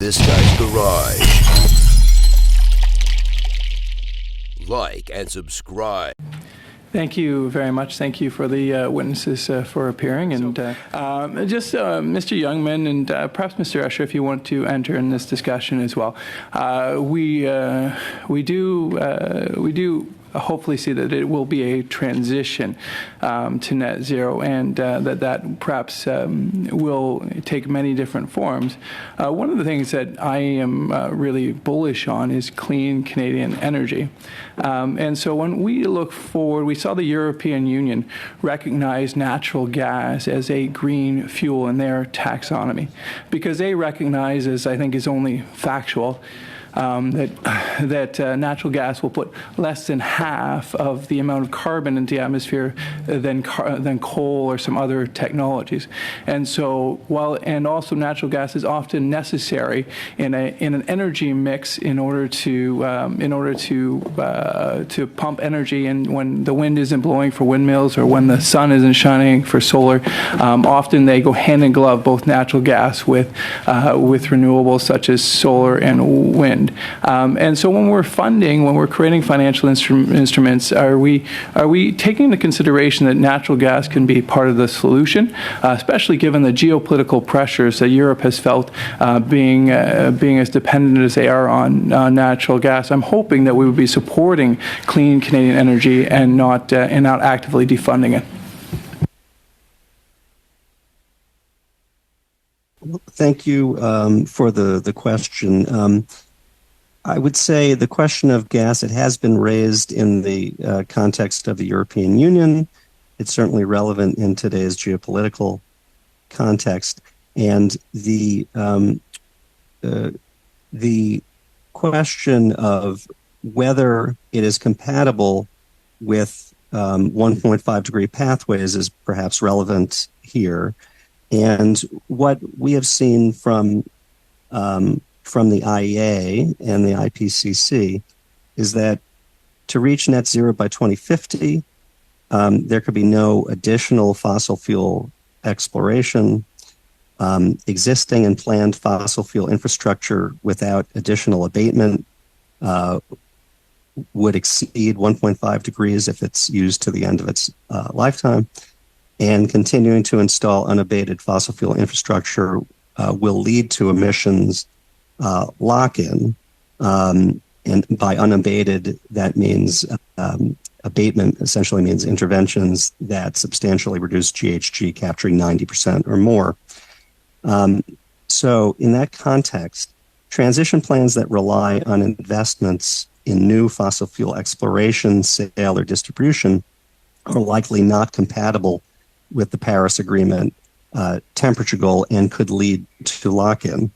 This Guy's Garage. Like and subscribe. Thank you very much. Thank you for the witnesses for appearing. And just Mr. Youngman and perhaps Mr. Escher, if you want to enter in this discussion as well. We do hopefully see that it will be a transition to net zero, and that perhaps will take many different forms. One of the things that I am really bullish on is clean Canadian energy. And so when we look forward, we saw the European Union recognize natural gas as a green fuel in their taxonomy, because they recognize, as I think is only factual, that natural gas will put less than half of the amount of carbon into the atmosphere than coal or some other technologies. And so and also natural gas is often necessary in an energy mix in order to pump energy, and when the wind isn't blowing for windmills or when the sun isn't shining for solar, often they go hand in glove, both natural gas with renewables such as solar and wind. And so when we're creating financial instruments, are we taking into consideration that natural gas can be part of the solution, especially given the geopolitical pressures that Europe has felt being as dependent as they are on natural gas? I'm hoping that we would be supporting clean Canadian energy and not actively defunding it. Well, thank you for the question. I would say the question of gas, it has been raised in the context of the European Union. It's certainly relevant in today's geopolitical context. And the question of whether it is compatible with 1.5 degree pathways is perhaps relevant here. And what we have seen from the IEA and the IPCC is that to reach net zero by 2050, there could be no additional fossil fuel exploration. Existing and planned fossil fuel infrastructure without additional abatement would exceed 1.5 degrees if it's used to the end of its lifetime. And continuing to install unabated fossil fuel infrastructure will lead to emissions lock-in, and by unabated, that means abatement essentially means interventions that substantially reduce GHG, capturing 90% or more. So in that context, transition plans that rely on investments in new fossil fuel exploration, sale, or distribution are likely not compatible with the Paris Agreement temperature goal and could lead to lock-in.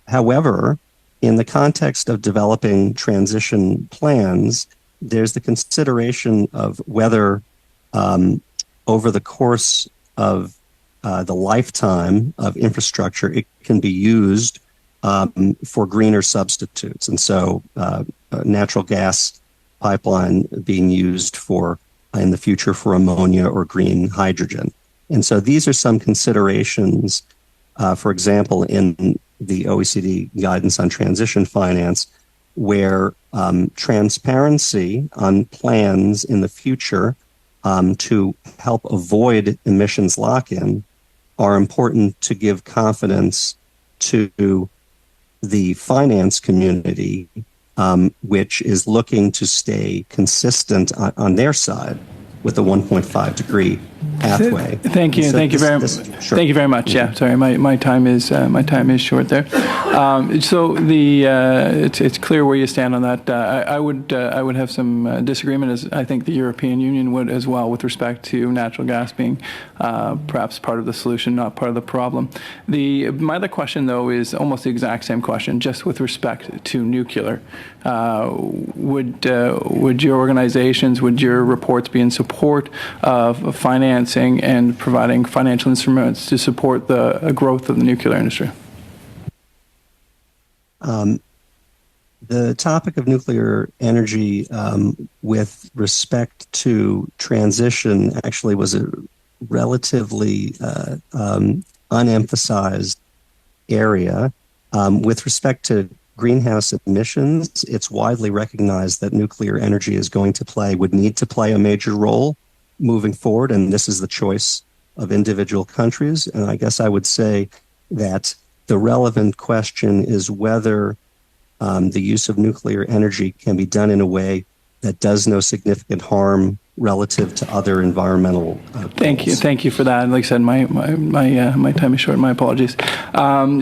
However, in the context of developing transition plans, there's the consideration of whether over the course of the lifetime of infrastructure, it can be used for greener substitutes. And so natural gas pipeline being used in the future for ammonia or green hydrogen. And so these are some considerations, for example, in the OECD guidance on transition finance, where transparency on plans in the future to help avoid emissions lock-in are important to give confidence to the finance community, which is looking to stay consistent on their side with the 1.5 degree pathway. Thank you. So Thank you very much. Sure. Thank you very much. Yeah, sorry, my time is short there. So it's clear where you stand on that. I would have some disagreement, as I think the European Union would as well, with respect to natural gas being perhaps part of the solution, not part of the problem. My other question, though, is almost the exact same question, just with respect to nuclear. Would your organizations, would your reports be in support of financing and providing financial instruments to support the growth of the nuclear industry? The topic of nuclear energy with respect to transition actually was a relatively unemphasized area. With respect to greenhouse emissions, it's widely recognized that nuclear energy would need to play a major role moving forward, and this is the choice of individual countries. And I guess I would say that the relevant question is whether the use of nuclear energy can be done in a way that does no significant harm relative to other environmental goals. Thank you for that. Like I said, my time is short. My apologies.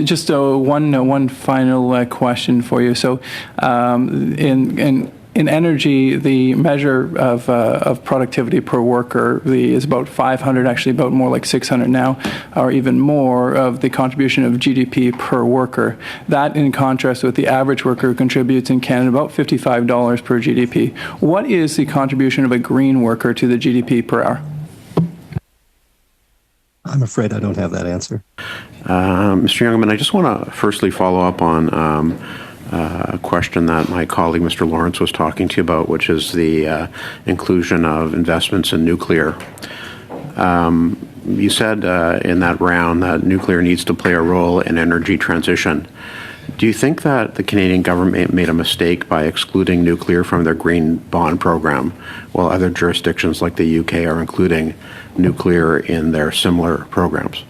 Just one final question for you. So, in energy, the measure of productivity per worker is about 500, actually about more like 600 now, or even more of the contribution of GDP per worker. That in contrast with the average worker who contributes in Canada about $55 per GDP. What is the contribution of a green worker to the GDP per hour? I'm afraid I don't have that answer. Mr. Youngman, I just want to firstly follow up on a question that my colleague, Mr. Lawrence, was talking to you about, which is the inclusion of investments in nuclear. You said in that round that nuclear needs to play a role in energy transition. Do you think that the Canadian government made a mistake by excluding nuclear from their green bond program, while other jurisdictions like the UK are including nuclear in their similar programs?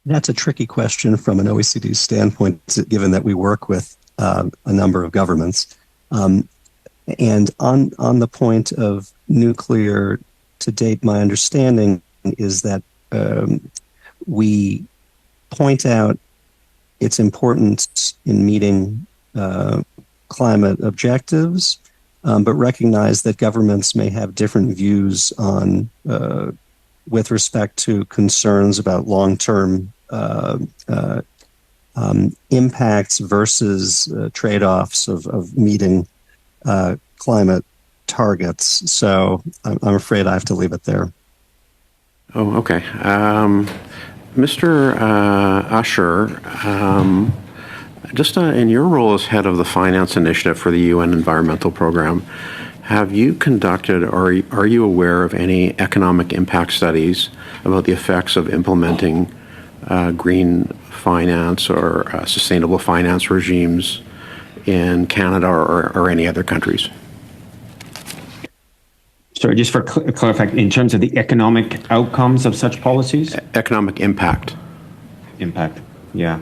That's a tricky question from an OECD standpoint, given that we work with a number of governments. And on the point of nuclear, to date, my understanding is that we point out its importance in meeting climate objectives, but recognize that governments may have different views on with respect to concerns about long-term impacts versus trade-offs of meeting climate targets. So I'm afraid I have to leave it there. Oh, okay. Mr. Usher, just in your role as head of the Finance Initiative for the UN Environmental Program, have you conducted or are you aware of any economic impact studies about the effects of implementing green finance or sustainable finance regimes in Canada or any other countries? Sorry, just for clarifying, in terms of the economic outcomes of such policies? Economic impact. Impact, yeah.